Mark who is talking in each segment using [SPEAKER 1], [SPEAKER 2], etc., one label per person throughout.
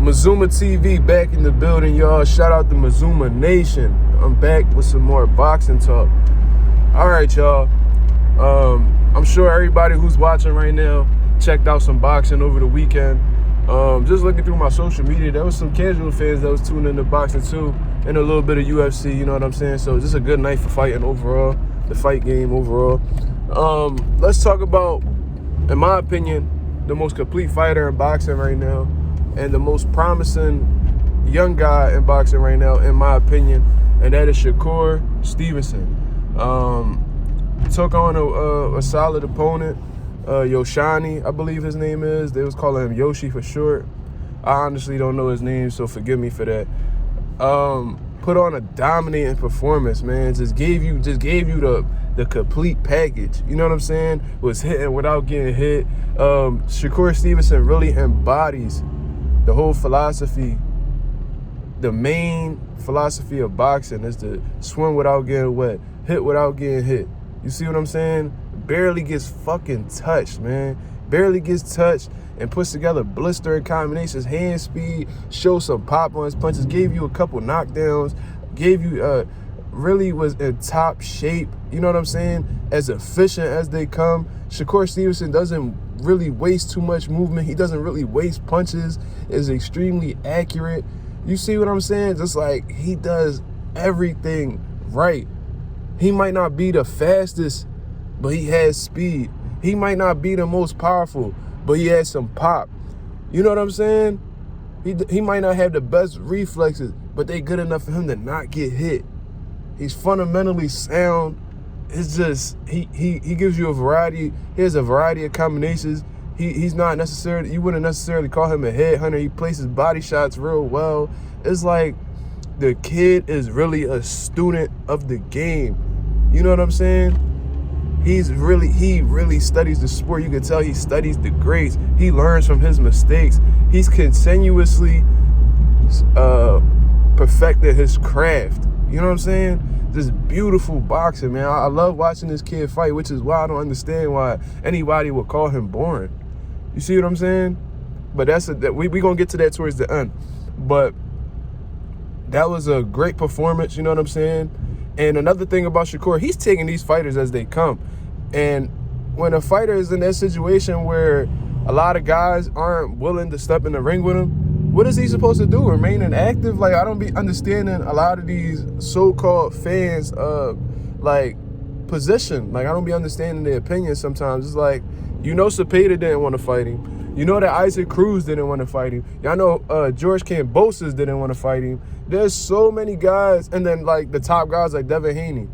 [SPEAKER 1] Mazuma TV back in the building, y'all. Shout out to Mazuma Nation. I'm back with some more boxing talk. All right, y'all. I'm sure everybody who's watching right now checked out some boxing over the weekend. Just looking through my social media, there was some casual fans that was tuning into boxing too, and a little bit of UFC, you know what I'm saying? So just a good night for fighting overall, the fight game overall. Let's talk about, in my opinion, the most complete fighter in boxing right now, and the most promising young guy in boxing right now, in my opinion, and that is Shakur Stevenson. Took on a solid opponent, Yoshani, I believe his name is. They was calling him Yoshi for short. I honestly don't know his name, so forgive me for that. Put on a dominating performance, man. Just gave you the complete package. You know what I'm saying? Was hitting without getting hit. Shakur Stevenson really embodies the whole philosophy. The main philosophy of boxing is to swim without getting wet, hit without getting hit. You see what I'm saying? Barely gets fucking touched, man. Barely gets touched and puts together blistering combinations, hand speed, show some pop on his punches, gave you a couple knockdowns, gave you really was in top shape. You know what I'm saying? As efficient as they come. Shakur Stevenson doesn't really waste too much movement. He doesn't really waste punches. Is extremely accurate. You see what I'm saying? Just like he does everything right. He might not be the fastest, but he has speed. He might not be the most powerful, but he has some pop. You know what I'm saying? He might not have the best reflexes, but they good enough for him to not get hit. He's fundamentally sound. It's just he gives you a variety. He has a variety of combinations. He's not necessarily, you wouldn't necessarily call him a headhunter. He places body shots real well. It's like the kid is really a student of the game. You know what I'm saying? He really studies the sport. You can tell he studies the greats. He learns from his mistakes. He's continuously perfected his craft. You know what I'm saying? This beautiful boxing, man. I love watching this kid fight, which is why I don't understand why anybody would call him boring. You see what I'm saying? But we gonna get to that towards the end. But that was a great performance, you know what I'm saying? And another thing about Shakur, he's taking these fighters as they come. And when a fighter is in that situation where a lot of guys aren't willing to step in the ring with him, what is he supposed to do? Remain inactive? Like, I don't be understanding a lot of these so-called fans' position. Like, I don't be understanding their opinions sometimes. It's like, you know, Cepeda didn't want to fight him. You know that Isaac Cruz didn't want to fight him. Y'all know George Kambosos didn't want to fight him. There's so many guys, and then like the top guys like Devin Haney,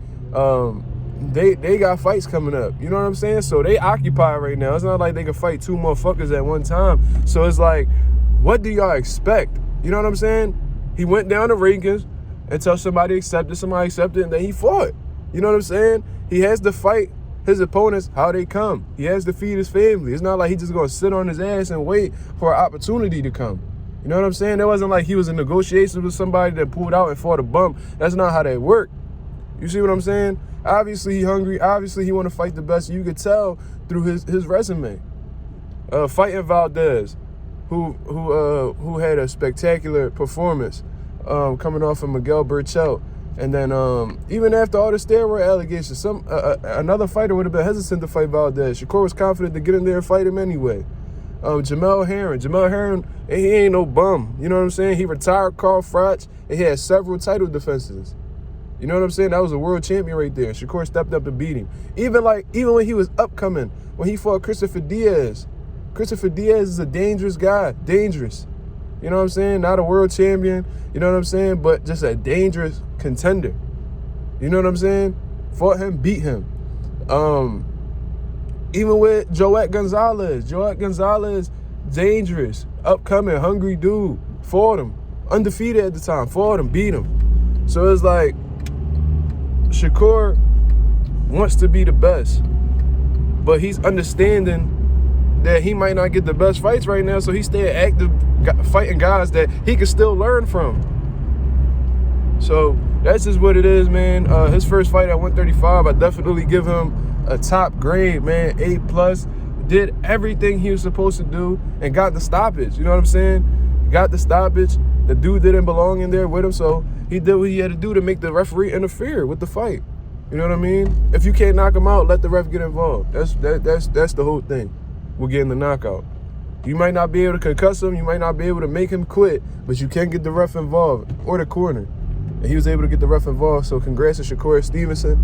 [SPEAKER 1] they got fights coming up. You know what I'm saying? So they occupy right now. It's not like they can fight two motherfuckers at one time. So it's like, what do y'all expect? You know what I'm saying? He went down the rankings until somebody accepted, and then he fought. You know what I'm saying? He has to fight his opponents how they come. He has to feed his family. It's not like he's just gonna sit on his ass and wait for an opportunity to come. You know what I'm saying? It wasn't like he was in negotiations with somebody that pulled out and fought a bump. That's not how that worked. You see what I'm saying? Obviously he hungry. Obviously he want to fight the best. You could tell through his resume. Fighting Valdez, who had a spectacular performance, coming off of Miguel Burchell. And then even after all the steroid allegations, another fighter would have been hesitant to fight Valdez. Shakur was confident to get in there and fight him anyway. Jamel Herring, he ain't no bum. You know what I'm saying? He retired Carl Froch, and he had several title defenses. You know what I'm saying? That was a world champion right there. Shakur stepped up to beat him. Even when he was upcoming, when he fought Christopher Diaz. Christopher Diaz is a dangerous guy. Dangerous. You know what I'm saying? Not a world champion, you know what I'm saying? But just a dangerous contender. You know what I'm saying? Fought him, beat him. Even with Joet Gonzalez, dangerous, upcoming, hungry dude. Fought him, undefeated at the time. Fought him, beat him. So it's like, Shakur wants to be the best, but he's understanding that he might not get the best fights right now, so he stay active fighting guys that he can still learn from. So that's just what it is, man. His first fight at 135, I definitely give him a top grade, man, A+. Did everything he was supposed to do and got the stoppage. You know what I'm saying? got the stoppage. The dude didn't belong in there with him, so he did what he had to do to make the referee interfere with the fight. You know what I mean? If you can't knock him out, let the ref get involved. That's the whole thing. We're getting the knockout. You might not be able to concuss him. You might not be able to make him quit, but you can get the ref involved or the corner. And he was able to get the ref involved. So congrats to Shakur Stevenson.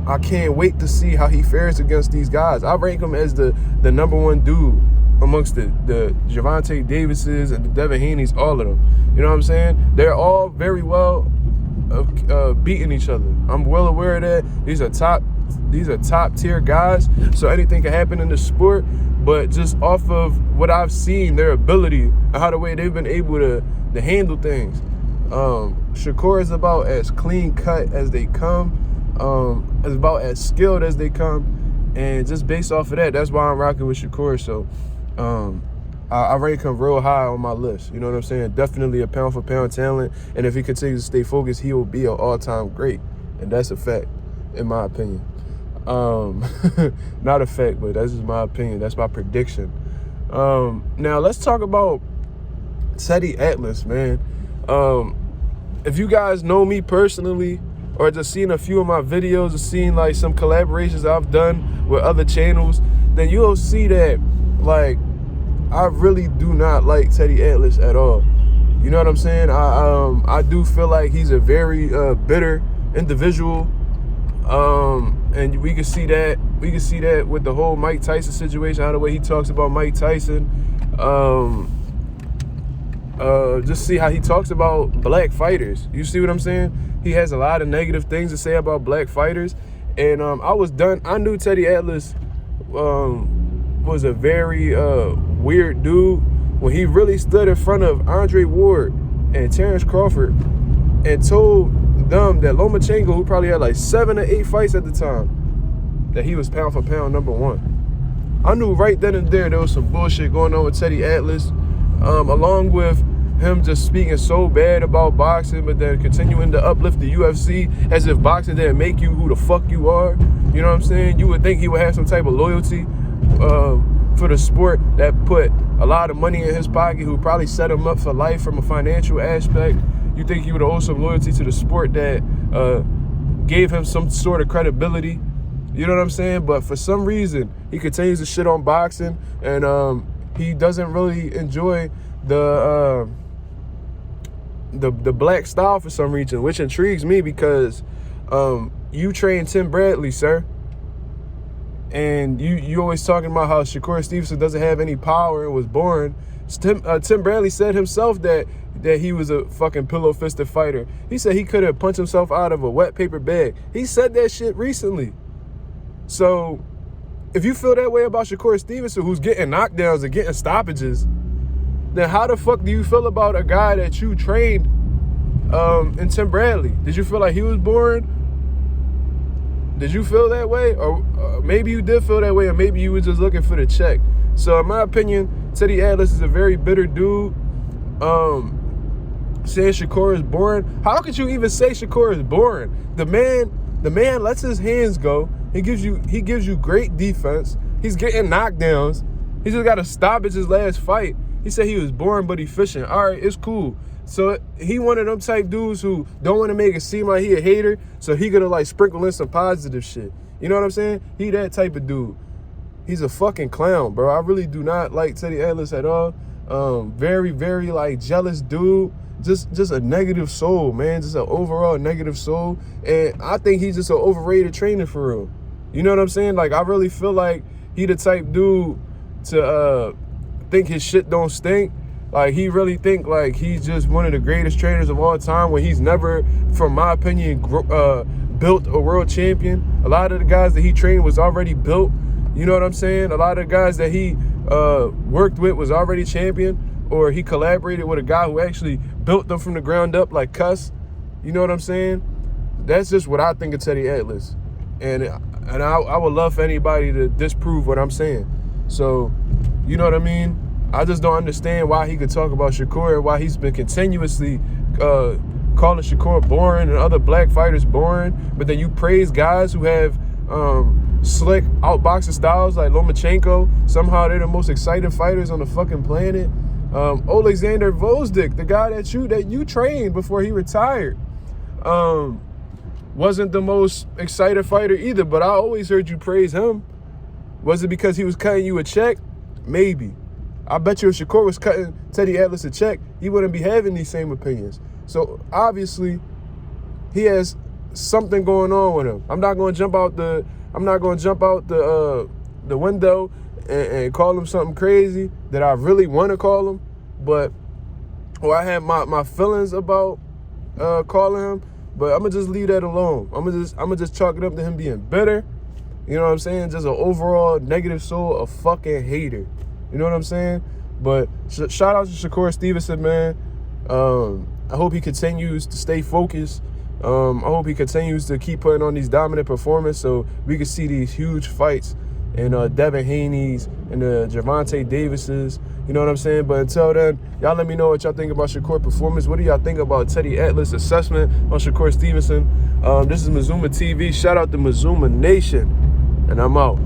[SPEAKER 1] I can't wait to see how he fares against these guys. I rank him as the number one dude amongst the Gervonta Davises and the Devin Haney's, all of them. You know what I'm saying? They're all very well beating each other. I'm well aware of that. These are top tier guys, so anything can happen in the sport. But just off of what I've seen, their ability and how the way they've been able to handle things, Shakur is about as clean cut as they come, is about as skilled as they come, and just based off of that, that's why I'm rocking with Shakur. So I rank him real high on my list. You know what I'm saying? Definitely a pound for pound talent, and if he continues to stay focused, he will be an all-time great, and that's a fact, in my opinion. Not a fact, but that's just my opinion. That's my prediction. Now let's talk about Teddy Atlas, man. If you guys know me personally, or just seen a few of my videos, or seen like some collaborations I've done with other channels, then you'll see that, like, I really do not like Teddy Atlas at all. You know what I'm saying? I do feel like he's a very bitter individual. And we can see that with the whole Mike Tyson situation, how the way he talks about Mike Tyson. Just see how he talks about black fighters. You see what I'm saying? He has a lot of negative things to say about black fighters. And I knew Teddy Atlas was a very weird dude when he really stood in front of Andre Ward and Terrence Crawford and told them that Lomachenko, who probably had like 7 or 8 fights at the time, that he was pound for pound number one. I knew right then and there was some bullshit going on with Teddy Atlas, along with him just speaking so bad about boxing, but then continuing to uplift the UFC as if boxing didn't make you who the fuck you are. You know what I'm saying? You would think he would have some type of loyalty for the sport that put a lot of money in his pocket, who probably set him up for life from a financial aspect. You think he would owe some loyalty to the sport that gave him some sort of credibility. You know what I'm saying? But for some reason, he continues to shit on boxing, and he doesn't really enjoy the black style for some reason, which intrigues me because you train Tim Bradley, sir. And you always talking about how Shakur Stevenson doesn't have any power and was boring. Tim Bradley said himself that he was a fucking pillow-fisted fighter. He said he could have punched himself out of a wet paper bag. He said that shit recently. So if you feel that way about Shakur Stevenson, who's getting knockdowns and getting stoppages, then how the fuck do you feel about a guy that you trained in Tim Bradley? Did you feel like he was boring? Did you feel that way? Or maybe you did feel that way, or maybe you were just looking for the check. So in my opinion, Teddy Atlas is a very bitter dude. Saying Shakur is boring. How could you even say Shakur is boring? The man lets his hands go. He gives you great defense. He's getting knockdowns. He just got a stoppage his last fight. He said he was boring but efficient. All right, it's cool. So he one of them type dudes who don't want to make it seem like he a hater, so he gonna like sprinkle in some positive shit. You know what I'm saying? He that type of dude. He's a fucking clown, bro. I really do not like Teddy Atlas at all. Very, very like jealous dude. Just a negative soul, man. Just an overall negative soul. And I think he's just an overrated trainer for real. You know what I'm saying? Like, I really feel like he the type dude to think his shit don't stink. Like, he really think like he's just one of the greatest trainers of all time when he's never, from my opinion, built a world champion. A lot of the guys that he trained was already built. You know what I'm saying? A lot of the guys that he worked with was already champion, or he collaborated with a guy who actually built them from the ground up, like Cuss. You know what I'm saying? That's just what I think of Teddy Atlas. And I would love for anybody to disprove what I'm saying. So, you know what I mean? I just don't understand why he could talk about Shakur and why he's been continuously calling Shakur boring and other black fighters boring. But then you praise guys who have slick outboxing styles like Lomachenko. Somehow they're the most exciting fighters on the fucking planet. Alexander Vosdick, the guy that you trained before he retired, wasn't the most excited fighter either, but I always heard you praise him. Was it because he was cutting you a check? Maybe. I bet you if Shakur was cutting Teddy Atlas a check, he wouldn't be having these same opinions. So obviously, he has something going on with him. I'm not going to jump out the window and call him something crazy that I really want to call him, but I have my feelings about calling him. But I'm gonna just leave that alone. I'm gonna just chalk it up to him being bitter. You know what I'm saying? Just an overall negative soul, a fucking hater. You know what I'm saying? But shout out to Shakur Stevenson, man. I hope he continues to stay focused. I hope he continues to keep putting on these dominant performances so we can see these huge fights and Devin Haney's and the Gervonta Davises. You know what I'm saying? But until then, y'all let me know what y'all think about Shakur performance. What do y'all think about Teddy Atlas' assessment on Shakur Stevenson? This is Mazuma TV. Shout out to Mazuma Nation. And I'm out.